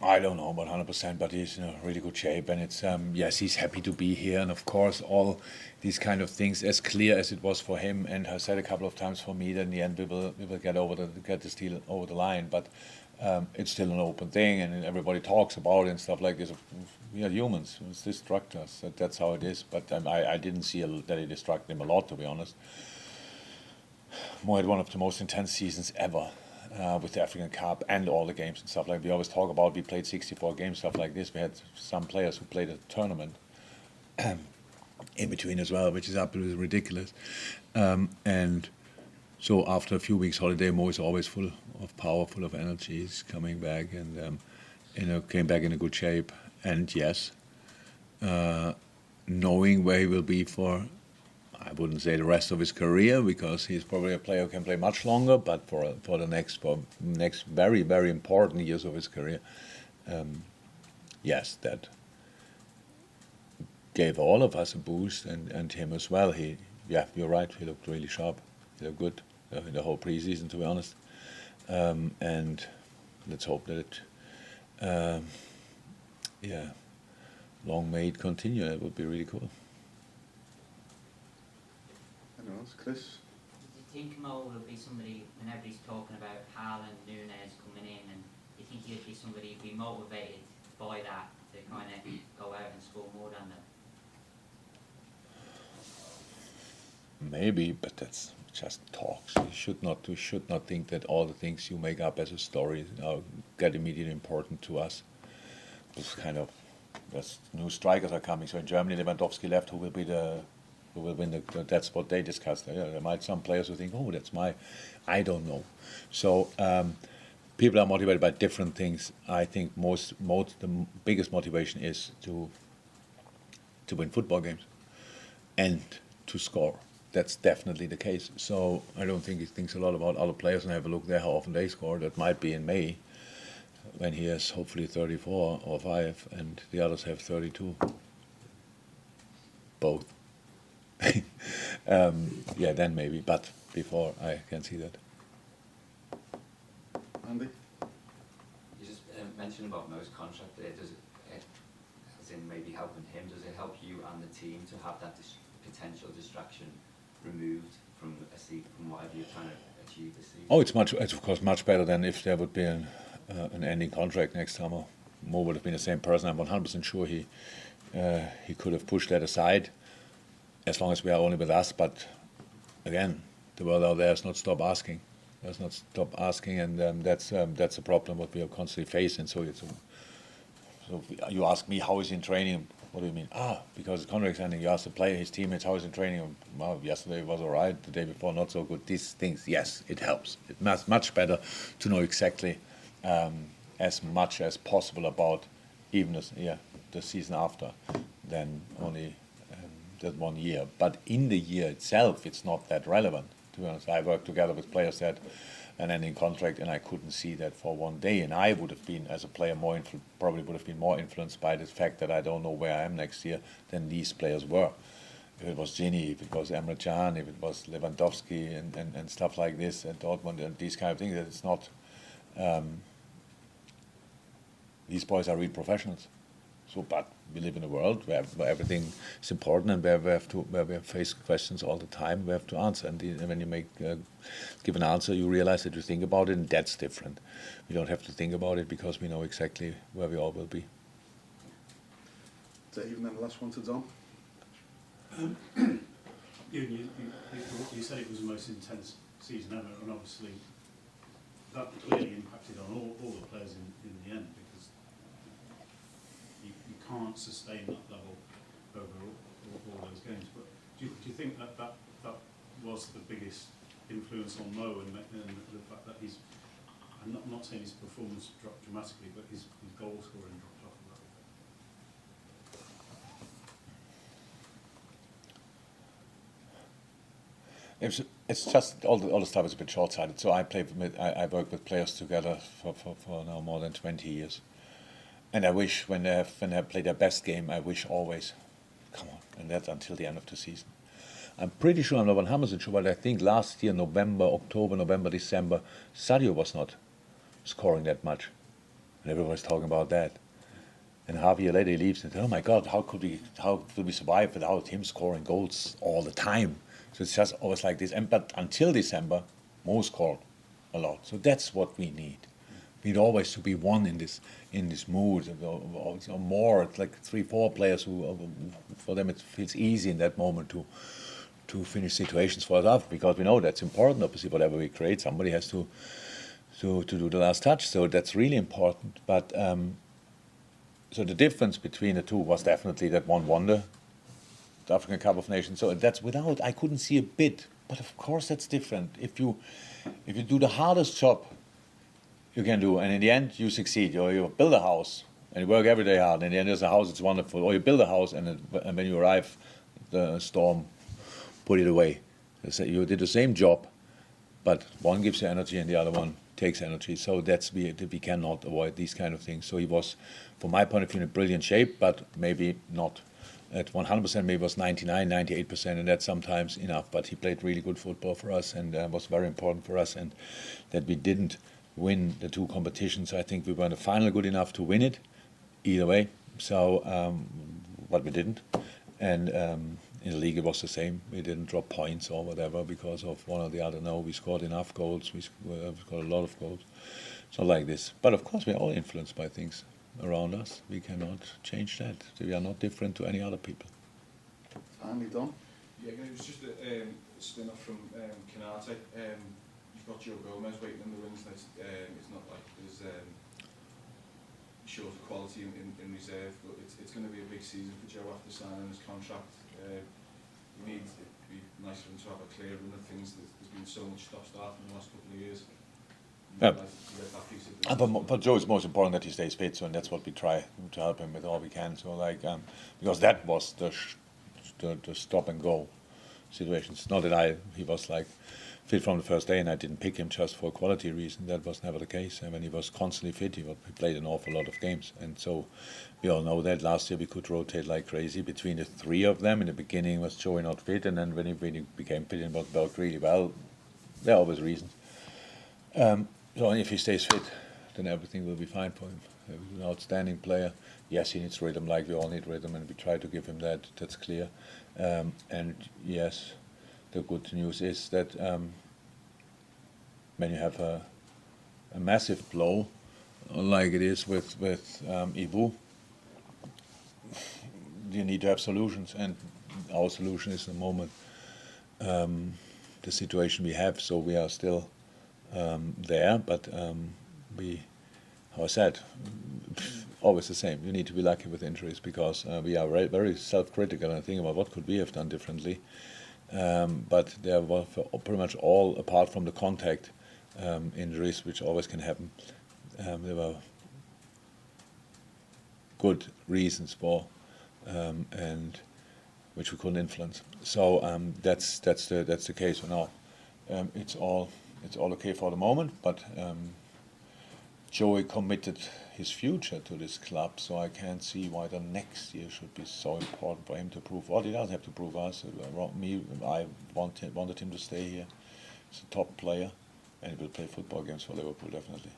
I don't know about 100%, but he's in a really good shape, and it's yes, he's happy to be here, and of course all these kind of things, as clear as it was for him, and I said a couple of times for me that in the end we will get this deal over the line, but it's still an open thing, and everybody talks about it and stuff like this. We are humans; it's distract us. That's how it is. But I didn't see that it distracted him a lot, to be honest. Mo had one of the most intense seasons ever. With the African Cup and all the games and stuff like we always talk about. We played 64 games, stuff like this. We had some players who played a tournament in between as well, which is absolutely ridiculous. And so after a few weeks holiday, Mo is always full of power, full of energy. He's coming back and came back in a good shape. And yes, knowing where he will be for, I wouldn't say the rest of his career, because he's probably a player who can play much longer, but for the next very, very important years of his career, yes, that gave all of us a boost, and him as well. Yeah, you're right, he looked really sharp. He looked good in the whole preseason, to be honest. And let's hope that long may it continue. It would be really cool. Anyone else? Chris? Do you think Mo will be somebody, when everybody's talking about Haaland, Nunes coming in, and do you think he'd be somebody who'd be motivated by that to kind of go out and score more than them? Maybe, but that's just talks. We should not think that all the things you make up as a story get immediately important to us. It's kind of, there's new strikers are coming. So in Germany, Lewandowski left. Who will win that's what they discussed. Yeah, there might some players who think, oh, that's I don't know. So people are motivated by different things. I think the biggest motivation is to win football games and to score. That's definitely the case. So I don't think he thinks a lot about other players, and have a look there how often they score. That might be in May, when he has hopefully 34 or 5, and the others have 32. Both. Yeah, then maybe, but before I can see that. Andy? You just mentioned about Mo's contract there. Does it, as in maybe helping him, does it help you and the team to have that potential distraction removed from whatever you're trying to achieve this season? Oh, it's of course much better than if there would be an ending contract next summer. Mo would have been the same person. I'm 100% sure he could have pushed that aside, as long as we are only with us. But again, the world out there has not stopped asking. And that's a problem what we are constantly facing. So you ask me how is he in training? What do you mean? Because the contract's ending. You ask the player, his teammates, how is he in training? Well, yesterday it was all right. The day before not so good. These things, yes, it helps. It's much better to know exactly as much as possible about even the season after than only that 1 year. But in the year itself, it's not that relevant, to be honest. I worked together with players that an ending contract, and I couldn't see that for one day. And I would have been, as a player, probably would have been more influenced by the fact that I don't know where I am next year than these players were. If it was Gini, if it was Emre Can, if it was Lewandowski and stuff like this, and Dortmund and these kind of things, that it's not. These boys are real professionals. So, but we live in a world where everything is important, and where we face questions all the time. We have to answer, and when you give an answer, you realize that you think about it, and that's different. We don't have to think about it because we know exactly where we all will be. Is that even then the last one to Dom? You said it was the most intense season ever, and obviously that clearly impacted on all the players in the end, because you can't sustain that level over all those games. But do you think that was the biggest influence on Mo, and the fact that I'm not saying his performance dropped dramatically, but his goal scoring dropped off a little bit? It's just all the stuff is a bit short-sighted. So I work with players together for now more than 20 years. And I wish when they play their best game, I wish always, come on, and that's until the end of the season. I'm pretty sure, I'm not 100% sure, but I think last year, October, November, December, Sadio was not scoring that much. and everyone's talking about that. And half a year later he leaves and says, oh my God, how could we survive without him scoring goals all the time? So it's just always like this. But until December, Mo scored a lot. So that's what we need. We need always to be one in this mood, or more. It's like 3-4 players who, for them, it feels easy in that moment to finish situations for us, because we know that's important. Obviously, whatever we create, somebody has to do the last touch. So that's really important. But so the difference between the two was definitely that one won the African Cup of Nations. So that's I couldn't see a bit. But of course, that's different. If you do the hardest job you can do, and in the end you succeed, or you build a house and you work every day hard, and in the end there's a house, it's wonderful. Or you build a house and when you arrive, the storm put it away. You did the same job, but one gives you energy and the other one takes energy. So we cannot avoid these kind of things. So he was, from my point of view, in a brilliant shape, but maybe not at 100%, maybe it was 99, 98%, and that's sometimes enough. But he played really good football for us, and was very important for us. And that we didn't win the two competitions, I think we were in the final good enough to win it, either way. So, but we didn't. And in the league it was the same. We didn't drop points or whatever because of one or the other. No, we scored enough goals. We scored a lot of goals. It's not like this. But of course, we're all influenced by things around us. We cannot change that. We are not different to any other people. Finally done. Yeah, it was just a spin-off from Canate. You've got Joe Gomez waiting in the wings, and it's not like there's short of quality in reserve, but it's going to be a big season for Joe after signing his contract. We need it to be nice for him to have a clear run of things. There's been so much stop-start in the last couple of years. But Joe, it's most important that he stays fit, so and that's what we try to help him with all we can. So because that was the stop and go situations. Not that he was like fit from the first day, and I didn't pick him just for a quality reason. That was never the case. And when he was constantly fit, he played an awful lot of games. And so we all know that last year we could rotate like crazy between the three of them. In the beginning was Joey not fit, and then when he really became fit and worked really well, there are always reasons. So if he stays fit, then everything will be fine for him. He's an outstanding player. Yes, he needs rhythm, like we all need rhythm, and we try to give him that. That's clear. And yes, the good news is that when you have a massive blow, like it is with Ibu, you need to have solutions, and our solution is at the moment the situation we have. So we are still there, but how I said, always the same. You need to be lucky with injuries, because we are very, very self-critical and think about what could we have done differently. But there were pretty much all, apart from the contact injuries, which always can happen, there were good reasons for, and which we couldn't influence. So that's the case for now. It's all okay for the moment, but Joey committed his future to this club, so I can't see why the next year should be so important for him to prove. Well, he doesn't have to prove us. I wanted him to stay here. He's a top player, and he will play football games for Liverpool, definitely.